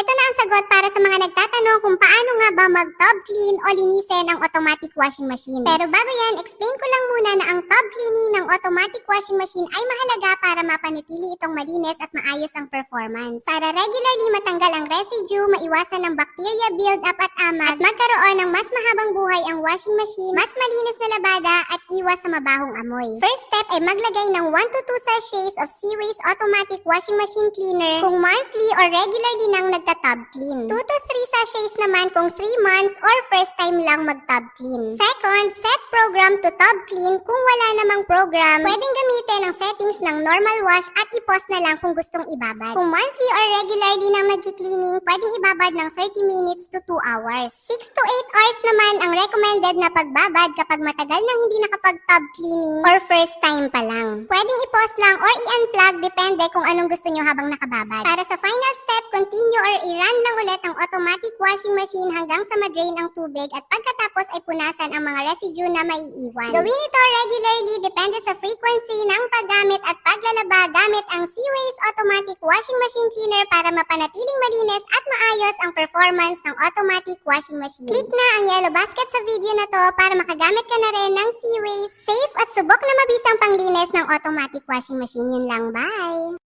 Ito na ang sagot para sa mga nagtatanong kung paano nga ba mag-tub clean o linisin ang automatic washing machine. Pero bago yan, explain ko lang muna na ang tub cleaning ng automatic washing machine ay mahalaga para mapanatili itong malinis at maayos ang performance. Para regularly matanggal ang residue, maiwasan ng bacteria build-up at amat, at magkaroon ng mas mahabang buhay ang washing machine, mas malinis na labada at iwas sa mabahong amoy. First step ay maglagay ng 1 to 2 sachets of Seaways automatic washing machine cleaner kung monthly or regularly nang nagta-tub clean. 2 to 3 sachets naman kung 3 months or first time lang mag-tub clean. Second, set program to tub clean. Kung wala namang program, pwedeng gamitin ang settings ng normal wash at i-pause na lang kung gustong ibabad. Kung monthly or regularly nang nagki-cleaning, pwedeng ibabad ng 30 minutes to 2 hours. 6 to 8 hours naman ang recommended na pagbabad kapag matagal nang hindi nakapag-tub cleaning or first time pa lang. Pwedeng i-pause lang or i-unplug, depende kung anong gusto nyo habang nakababad. Para sa final step, continue or i-run lang ulit ang automatic washing machine hanggang sa ma-drain ang tubig at pagkatapos ay punasan ang mga residue na maiiwan. Gawin ito regularly, depende sa frequency ng paggamit at paglalaba gamit ang Seaways automatic washing machine cleaner para mapanatiling malinis at maayos ang performance ng automatic washing machine. Click na ang yellow basket sa video na to para makagamit ka na rin ng Seaways. Safe at subok na mabisang panglinis ng automatic washing machine. Yun lang, bye!